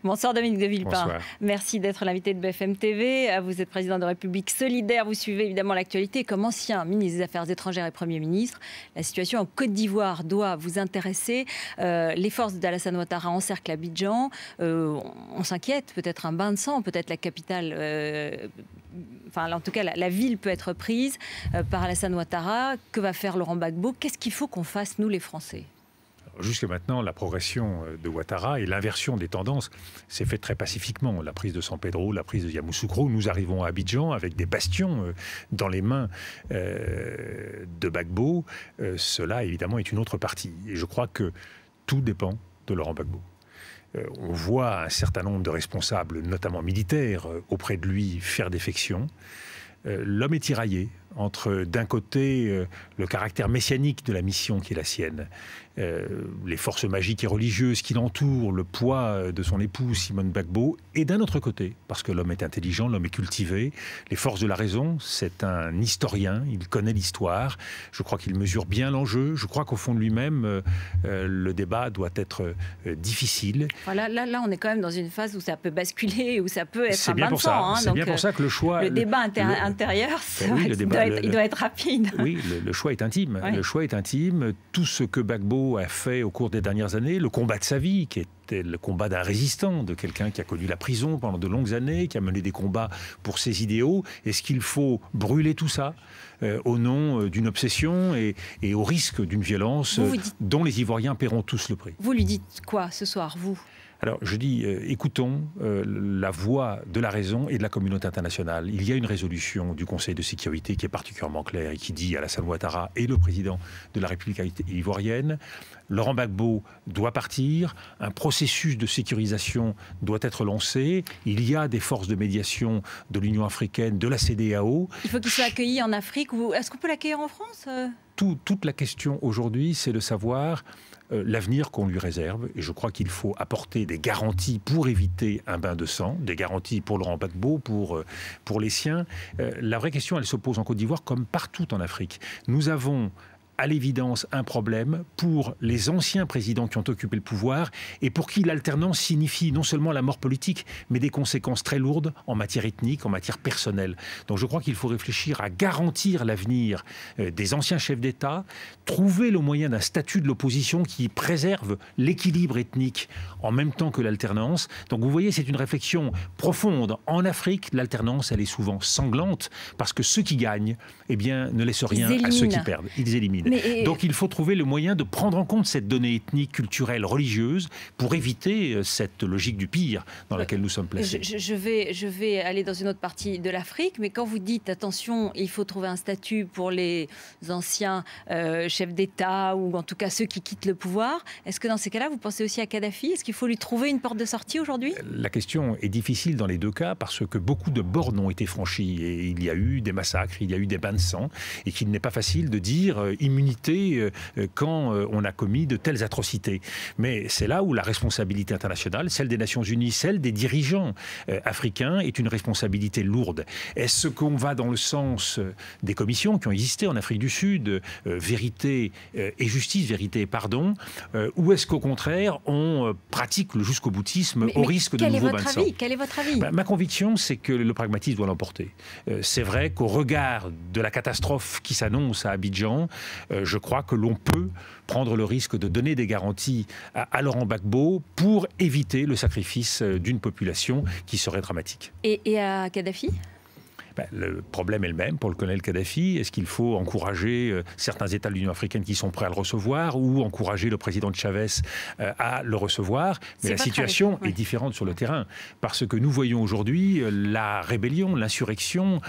Bonsoir Dominique de Villepin. Bonsoir. Merci d'être l'invité de BFM TV. Vous êtes président de République Solidaire. Vous suivez évidemment l'actualité. Comme ancien ministre des Affaires étrangères et Premier ministre, la situation en Côte d'Ivoire doit vous intéresser. Les forces d'Alassane Ouattara encerclent Abidjan. On s'inquiète, peut-être un bain de sang, peut-être la capitale... Enfin, en tout cas, la ville peut être prise par Alassane Ouattara. Que va faire Laurent Gbagbo? Qu'est-ce qu'il faut qu'on fasse, nous les Français? Jusqu'à maintenant, la progression de Ouattara et l'inversion des tendances s'est faite très pacifiquement. La prise de San Pedro, la prise de Yamoussoukro, nous arrivons à Abidjan avec des bastions dans les mains de Gbagbo. Cela, évidemment, est une autre partie. Et je crois que tout dépend de Laurent Gbagbo. On voit un certain nombre de responsables, notamment militaires, auprès de lui faire défection. L'homme est tiraillé entre, d'un côté, le caractère messianique de la mission qui est la sienne, les forces magiques et religieuses qui l'entourent, le poids de son épouse Simone Gbagbo, et d'un autre côté, parce que l'homme est intelligent, l'homme est cultivé, les forces de la raison, c'est un historien, il connaît l'histoire, je crois qu'il mesure bien l'enjeu, je crois qu'au fond de lui-même, le débat doit être difficile. Voilà, là, on est quand même dans une phase où ça peut basculer, où ça peut être un bain de sang. C'est bien pour ça que le choix... Le débat intérieur, il doit être rapide. Oui, le choix est intime. Oui. Le choix est intime. Tout ce que Gbagbo a fait au cours des dernières années, le combat de sa vie, qui était le combat d'un résistant, de quelqu'un qui a connu la prison pendant de longues années, qui a mené des combats pour ses idéaux. Est-ce qu'il faut brûler tout ça au nom d'une obsession et au risque d'une violence dont les Ivoiriens paieront tous le prix? Vous lui dites quoi ce soir, vous? Alors, je dis, écoutons la voix de la raison et de la communauté internationale. Il y a une résolution du Conseil de sécurité qui est particulièrement claire et qui dit à Alassane Ouattara et le président de la République ivoirienne, Laurent Gbagbo doit partir, un processus de sécurisation doit être lancé, il y a des forces de médiation de l'Union africaine, de la CEDEAO. Il faut qu'il soit accueilli en Afrique, ou est-ce qu'on peut l'accueillir en France? Toute la question aujourd'hui, c'est de savoir l'avenir qu'on lui réserve. Et je crois qu'il faut apporter des garanties pour éviter un bain de sang, des garanties pour Laurent Gbagbo, pour les siens. La vraie question, elle se pose en Côte d'Ivoire comme partout en Afrique. Nous avons à l'évidence un problème pour les anciens présidents qui ont occupé le pouvoir et pour qui l'alternance signifie non seulement la mort politique, mais des conséquences très lourdes en matière ethnique, en matière personnelle. Donc je crois qu'il faut réfléchir à garantir l'avenir des anciens chefs d'État, trouver le moyen d'un statut de l'opposition qui préserve l'équilibre ethnique en même temps que l'alternance. Donc vous voyez, c'est une réflexion profonde. En Afrique, l'alternance, elle est souvent sanglante parce que ceux qui gagnent, eh bien, ne laissent rien à ceux qui perdent. Ils éliminent. Donc il faut trouver le moyen de prendre en compte cette donnée ethnique, culturelle, religieuse pour éviter cette logique du pire dans laquelle nous sommes placés. Je vais aller dans une autre partie de l'Afrique, mais quand vous dites attention, il faut trouver un statut pour les anciens chefs d'État ou en tout cas ceux qui quittent le pouvoir, est-ce que dans ces cas-là, vous pensez aussi à Kadhafi? Est-ce qu'il faut lui trouver une porte de sortie aujourd'hui? La question est difficile dans les deux cas parce que beaucoup de bornes ont été franchies et il y a eu des massacres, il y a eu des bains de sang et qu'il n'est pas facile de dire immunité quand on a commis de telles atrocités. Mais c'est là où la responsabilité internationale, celle des Nations Unies, celle des dirigeants africains, est une responsabilité lourde. Est-ce qu'on va dans le sens des commissions qui ont existé en Afrique du Sud, vérité et justice, vérité et pardon, ou est-ce qu'au contraire, on pratique le jusqu'au boutisme au risque de nouveaux bains de sang? Quel est votre avis? Ma conviction, c'est que le pragmatisme doit l'emporter. C'est vrai qu'au regard de la catastrophe qui s'annonce à Abidjan, je crois que l'on peut prendre le risque de donner des garanties à Laurent Gbagbo pour éviter le sacrifice d'une population qui serait dramatique. Et à Kadhafi ? Le problème est le même pour le colonel Kadhafi. Est-ce qu'il faut encourager certains États de l'Union africaine qui sont prêts à le recevoir ou encourager le président Chavez à le recevoir? Mais la situation est différente sur le terrain parce que nous voyons aujourd'hui la rébellion, l'insurrection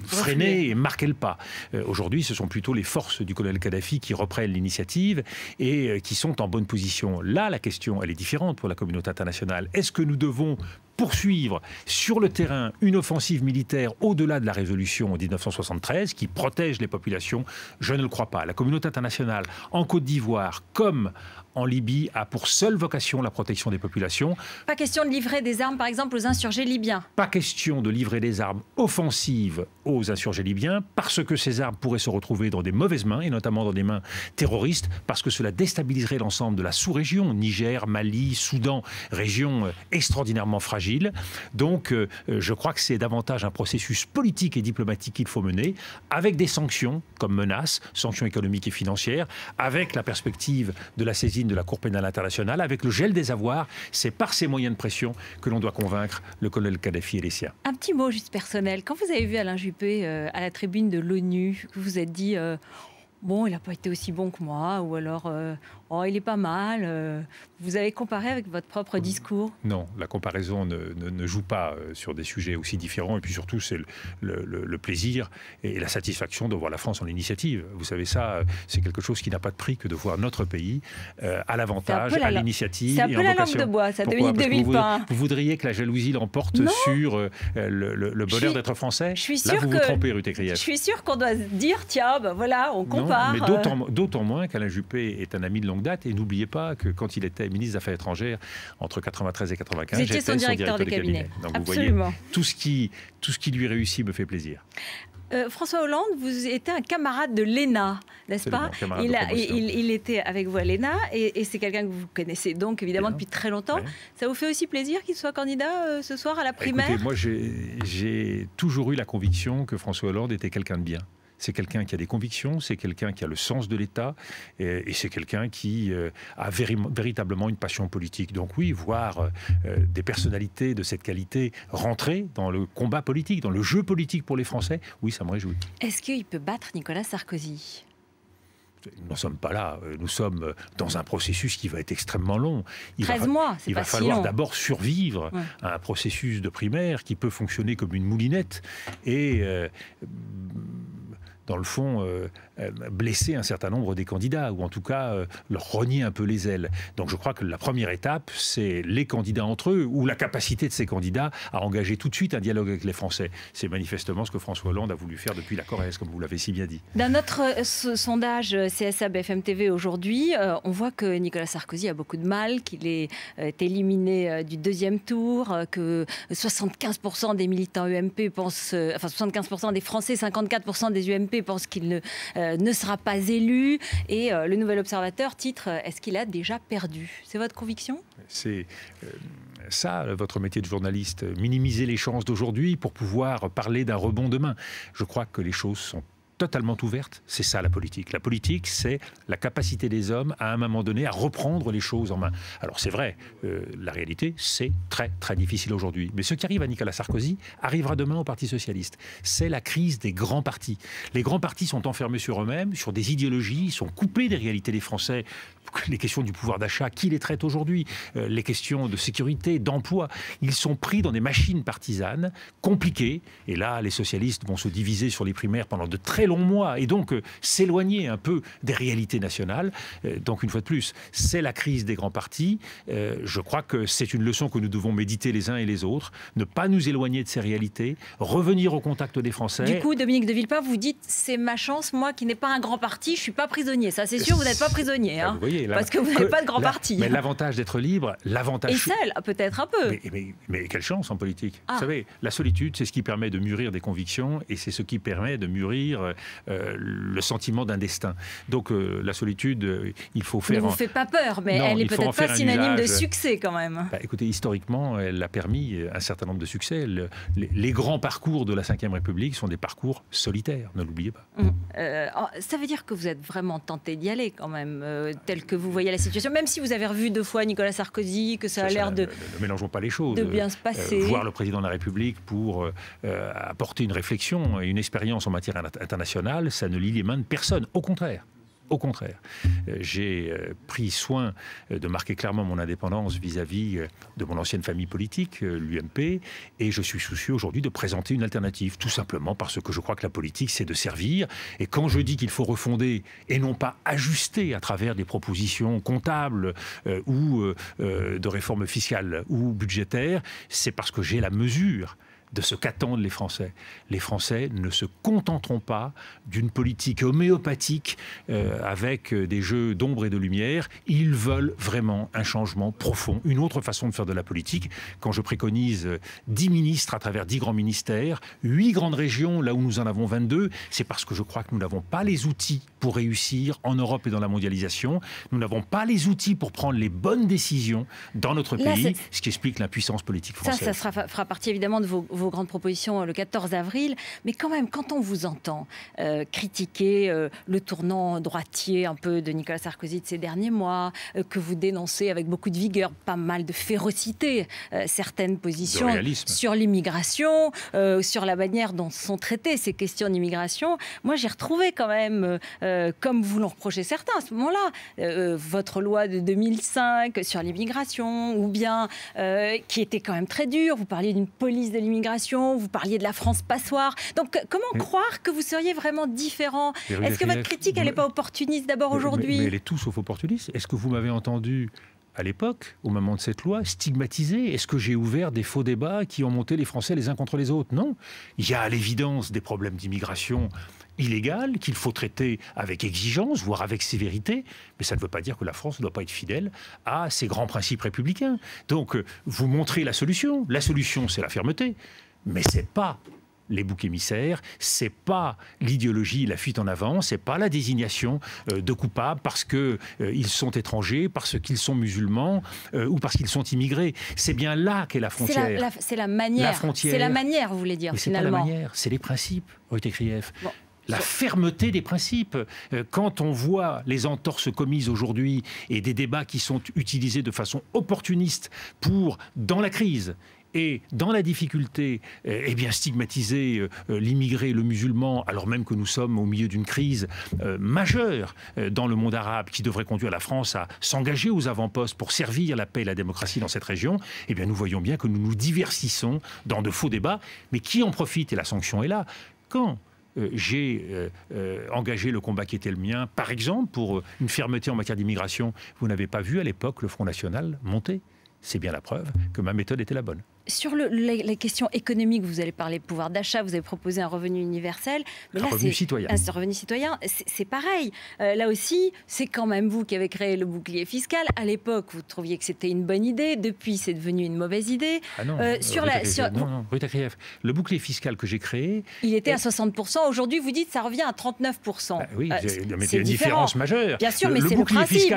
freiner et marquer le pas. Aujourd'hui, ce sont plutôt les forces du colonel Kadhafi qui reprennent l'initiative et qui sont en bonne position. Là, la question, elle est différente pour la communauté internationale. Est-ce que nous devons poursuivre sur le terrain une offensive militaire au-delà de la résolution en 1973 qui protège les populations? Je ne le crois pas. La communauté internationale en Côte d'Ivoire comme en Libye a pour seule vocation la protection des populations. Pas question de livrer des armes, par exemple, aux insurgés libyens. Pas question de livrer des armes offensives aux insurgés libyens, parce que ces armes pourraient se retrouver dans des mauvaises mains, et notamment dans des mains terroristes, parce que cela déstabiliserait l'ensemble de la sous-région, Niger, Mali, Soudan, région extraordinairement fragile. Donc, je crois que c'est davantage un processus politique et diplomatique qu'il faut mener, avec des sanctions comme menaces, sanctions économiques et financières, avec la perspective de la saisine de la Cour pénale internationale, avec le gel des avoirs. C'est par ces moyens de pression que l'on doit convaincre le colonel Kadhafi et les siens. Un petit mot juste personnel. Quand vous avez vu Alain Juppé à la tribune de l'ONU, vous vous êtes dit bon, il n'a pas été aussi bon que moi, ou alors oh, il est pas mal. Vous avez comparé avec votre propre discours? Non, la comparaison ne joue pas sur des sujets aussi différents. Et puis surtout, c'est le plaisir et la satisfaction de voir la France en initiative. Vous savez, ça, c'est quelque chose qui n'a pas de prix que de voir notre pays à l'avantage, à l'initiative. C'est un peu la langue de bois, ça, Dominique de Villepin. Vous voudriez que la jalousie l'emporte sur le bonheur d'être français? Là, vous vous trompez, Ruth Écrief. Je suis sûre qu'on doit se dire, tiens, ben voilà, on compare. Non, mais d'autant moins qu'Alain Juppé est un ami de longue date. Et n'oubliez pas que quand il était ministre des Affaires étrangères, entre 93 et 95, j'étais son directeur de cabinet. Donc absolument. Vous voyez, tout ce qui lui réussit me fait plaisir. François Hollande, vous étiez un camarade de l'ENA, n'est-ce pas? Il était avec vous à l'ENA et c'est quelqu'un que vous connaissez donc évidemment depuis très longtemps. Ouais. Ça vous fait aussi plaisir qu'il soit candidat ce soir à la primaire? Écoutez, moi j'ai toujours eu la conviction que François Hollande était quelqu'un de bien. C'est quelqu'un qui a des convictions, c'est quelqu'un qui a le sens de l'État et c'est quelqu'un qui a véritablement une passion politique. Donc oui, voir des personnalités de cette qualité rentrer dans le combat politique, dans le jeu politique pour les Français, oui, ça me réjouit. Est-ce qu'il peut battre Nicolas Sarkozy ? Nous n'en sommes pas là. Nous sommes dans un processus qui va être extrêmement long. 13 mois, c'est Il va falloir d'abord survivre à un processus de primaire qui peut fonctionner comme une moulinette et dans le fond, blesser un certain nombre des candidats, ou en tout cas leur rogner un peu les ailes. Donc je crois que la première étape, c'est les candidats entre eux, ou la capacité de ces candidats à engager tout de suite un dialogue avec les Français. C'est manifestement ce que François Hollande a voulu faire depuis la Corrèze, comme vous l'avez si bien dit. Dans notre sondage CSA BFM TV aujourd'hui, on voit que Nicolas Sarkozy a beaucoup de mal, qu'il est éliminé du deuxième tour, que 75% des militants UMP pensent, enfin 75% des Français, 54% des UMP pense qu'il ne sera pas élu. Et le Nouvel Observateur titre « Est-ce qu'il a déjà perdu ?» C'est votre conviction? C'est ça, votre métier de journaliste, minimiser les chances d'aujourd'hui pour pouvoir parler d'un rebond demain. Je crois que les choses sont totalement ouverte, c'est ça la politique. La politique, c'est la capacité des hommes à un moment donné à reprendre les choses en main. Alors c'est vrai, la réalité, c'est très très difficile aujourd'hui. Mais ce qui arrive à Nicolas Sarkozy arrivera demain au Parti Socialiste. C'est la crise des grands partis. Les grands partis sont enfermés sur eux-mêmes, sur des idéologies, sont coupés des réalités des Français. Les questions du pouvoir d'achat, qui les traite aujourd'hui? Les questions de sécurité, d'emploi. Ils sont pris dans des machines partisanes compliquées. Et là, les socialistes vont se diviser sur les primaires pendant de très longs mois et donc s'éloigner un peu des réalités nationales. Donc une fois de plus, c'est la crise des grands partis. Je crois que c'est une leçon que nous devons méditer les uns et les autres. Ne pas nous éloigner de ces réalités, revenir au contact des Français. Du coup, Dominique de Villepin, vous dites c'est ma chance, moi qui n'ai pas un grand parti, je suis pas prisonnier. Ça c'est sûr, vous n'êtes pas prisonnier. Hein, vous voyez, parce que vous n'avez pas de grand parti. Mais l'avantage d'être libre, l'avantage... Et celle, peut-être un peu. Mais quelle chance en politique. Vous savez, la solitude, c'est ce qui permet de mûrir des convictions et c'est ce qui permet de mûrir le sentiment d'un destin. Donc la solitude, il faut faire... Ne vous fait pas peur, mais elle est peut-être pas synonyme de succès quand même. Écoutez, historiquement, elle a permis un certain nombre de succès. Les grands parcours de la Ve République sont des parcours solitaires, ne l'oubliez pas. Ça veut dire que vous êtes vraiment tenté d'y aller quand même, tel que vous voyez la situation, même si vous avez revu 2 fois Nicolas Sarkozy, que ça a l'air de... Ne mélangeons pas les choses. De bien se passer. Voir le président de la République pour apporter une réflexion et une expérience en matière internationale, ça ne lie les mains de personne. Au contraire. Au contraire, j'ai pris soin de marquer clairement mon indépendance vis-à-vis de mon ancienne famille politique, l'UMP, et je suis soucieux aujourd'hui de présenter une alternative, tout simplement parce que je crois que la politique, c'est de servir. Et quand je dis qu'il faut refonder et non pas ajuster à travers des propositions comptables ou de réformes fiscales ou budgétaires, c'est parce que j'ai la mesure de ce qu'attendent les Français. Les Français ne se contenteront pas d'une politique homéopathique avec des jeux d'ombre et de lumière. Ils veulent vraiment un changement profond, une autre façon de faire de la politique. Quand je préconise 10 ministres à travers 10 grands ministères, 8 grandes régions, là où nous en avons 22, c'est parce que je crois que nous n'avons pas les outils pour réussir en Europe et dans la mondialisation. Nous n'avons pas les outils pour prendre les bonnes décisions dans notre pays, ce qui explique l'impuissance politique française. Ça fera partie évidemment de vos grandes propositions le 14 avril. Mais quand même, quand on vous entend critiquer le tournant droitier un peu de Nicolas Sarkozy de ces derniers mois, que vous dénoncez avec beaucoup de vigueur, pas mal de férocité, certaines positions sur l'immigration, sur la manière dont sont traitées ces questions d'immigration, moi j'ai retrouvé quand même, comme vous l'ont reproché certains à ce moment-là, votre loi de 2005 sur l'immigration, ou bien qui était quand même très dure. Vous parliez d'une police de l'immigration, vous parliez de la France passoire. Donc comment croire que vous seriez vraiment différent? Est-ce que votre critique, elle n'est pas opportuniste d'abord aujourd'hui? Mais elle est tout sauf opportuniste. Est-ce que vous m'avez entendu à l'époque, au moment de cette loi, stigmatiser? Est-ce que j'ai ouvert des faux débats qui ont monté les Français les uns contre les autres? Non. Il y a à l'évidence des problèmes d'immigration illégale qu'il faut traiter avec exigence, voire avec sévérité, mais ça ne veut pas dire que la France ne doit pas être fidèle à ses grands principes républicains. Donc, vous montrez la solution. La solution, c'est la fermeté, mais c'est pas les boucs émissaires, c'est pas l'idéologie, la fuite en avant, c'est pas la désignation de coupables parce qu'ils sont étrangers, parce qu'ils sont musulmans ou parce qu'ils sont immigrés. C'est bien là qu'est la frontière. C'est la manière. C'est la manière, vous voulez dire, mais finalement. C'est pas la manière, c'est les principes, Ruth Krief. Bon. La fermeté des principes. Quand on voit les entorses commises aujourd'hui et des débats qui sont utilisés de façon opportuniste pour, dans la crise et dans la difficulté, eh bien stigmatiser l'immigré, le musulman, alors même que nous sommes au milieu d'une crise majeure dans le monde arabe qui devrait conduire la France à s'engager aux avant-postes pour servir la paix et la démocratie dans cette région, eh bien nous voyons bien que nous nous diversissons dans de faux débats. Mais qui en profite? Et la sanction est là. Quand j'ai engagé le combat qui était le mien, par exemple, pour une fermeté en matière d'immigration, vous n'avez pas vu à l'époque le Front National monter? C'est bien la preuve que ma méthode était la bonne. Sur les questions économiques, vous allez parler pouvoir d'achat, vous avez proposé un revenu universel. Mais un revenu citoyen. Un revenu citoyen, c'est pareil. Là aussi, c'est quand même vous qui avez créé le bouclier fiscal. À l'époque, vous trouviez que c'était une bonne idée. Depuis, c'est devenu une mauvaise idée. Ah non, non, Ruth Krief, le bouclier fiscal que j'ai créé... Il était à 60%. Aujourd'hui, vous dites que ça revient à 39%. Bah oui, mais c'est une différence majeure. Bien sûr, mais c'est le principe.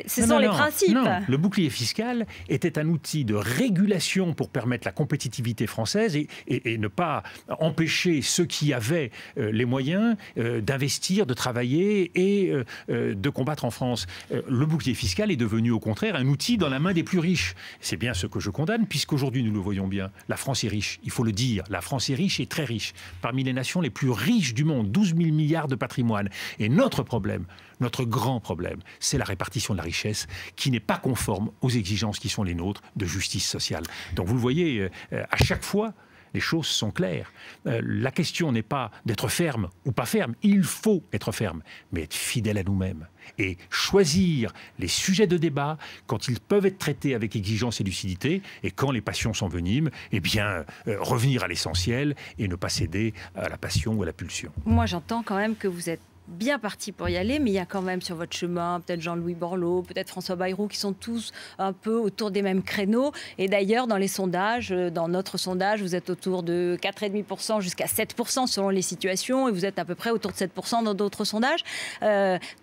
Ce sont les principes. Non, le bouclier fiscal était un outil de régulation pour permettre la compétitivité française et ne pas empêcher ceux qui avaient les moyens d'investir, de travailler et de combattre en France. Le bouclier fiscal est devenu au contraire un outil dans la main des plus riches. C'est bien ce que je condamne, puisqu'aujourd'hui nous le voyons bien. La France est riche, il faut le dire. La France est riche et très riche. Parmi les nations les plus riches du monde, 12 000 milliards de patrimoine. Et notre problème, notre grand problème, c'est la répartition de la richesse qui n'est pas conforme aux exigences qui sont les nôtres de justice sociale. Donc vous le voyez, à chaque fois, les choses sont claires. La question n'est pas d'être ferme ou pas ferme. Il faut être ferme, mais être fidèle à nous-mêmes. Et choisir les sujets de débat quand ils peuvent être traités avec exigence et lucidité, et quand les passions s'enveniment, eh bien, revenir à l'essentiel et ne pas céder à la passion ou à la pulsion. Moi, j'entends quand même que vous êtes bien parti pour y aller, mais il y a quand même sur votre chemin peut-être Jean-Louis Borloo, peut-être François Bayrou, qui sont tous un peu autour des mêmes créneaux. Et d'ailleurs, dans les sondages, dans notre sondage, vous êtes autour de 4,5% jusqu'à 7% selon les situations, et vous êtes à peu près autour de 7% dans d'autres sondages.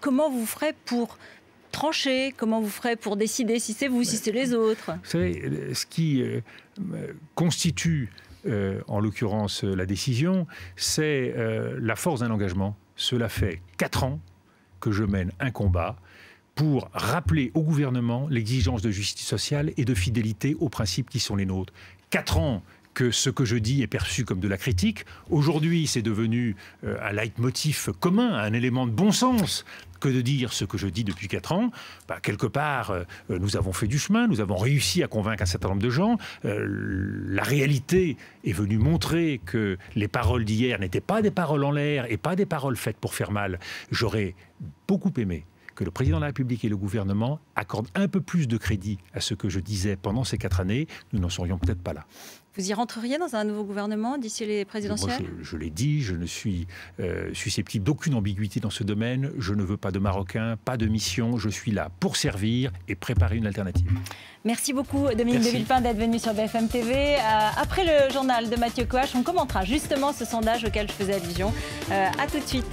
Comment vous ferez pour trancher? Comment vous ferez pour décider si c'est vous, si c'est les autres? Vous savez, ce qui constitue, en l'occurrence, la décision, c'est la force d'un engagement. Cela fait 4 ans que je mène un combat pour rappeler au gouvernement l'exigence de justice sociale et de fidélité aux principes qui sont les nôtres. 4 ans que ce que je dis est perçu comme de la critique. Aujourd'hui, c'est devenu un leitmotiv commun, un élément de bon sens que de dire ce que je dis depuis 4 ans. Quelque part, nous avons fait du chemin, nous avons réussi à convaincre un certain nombre de gens. La réalité est venue montrer que les paroles d'hier n'étaient pas des paroles en l'air et pas des paroles faites pour faire mal. J'aurais beaucoup aimé que le président de la République et le gouvernement accordent un peu plus de crédit à ce que je disais pendant ces 4 années, nous n'en serions peut-être pas là. Vous y rentreriez dans un nouveau gouvernement d'ici les présidentielles? Je l'ai dit, je ne suis susceptible d'aucune ambiguïté dans ce domaine. Je ne veux pas de Marocains, pas de mission. Je suis là pour servir et préparer une alternative. Merci beaucoup, Dominique de Villepin, d'être venu sur BFM TV. Après le journal de Mathieu Coache, on commentera justement ce sondage auquel je faisais allusion. À tout de suite.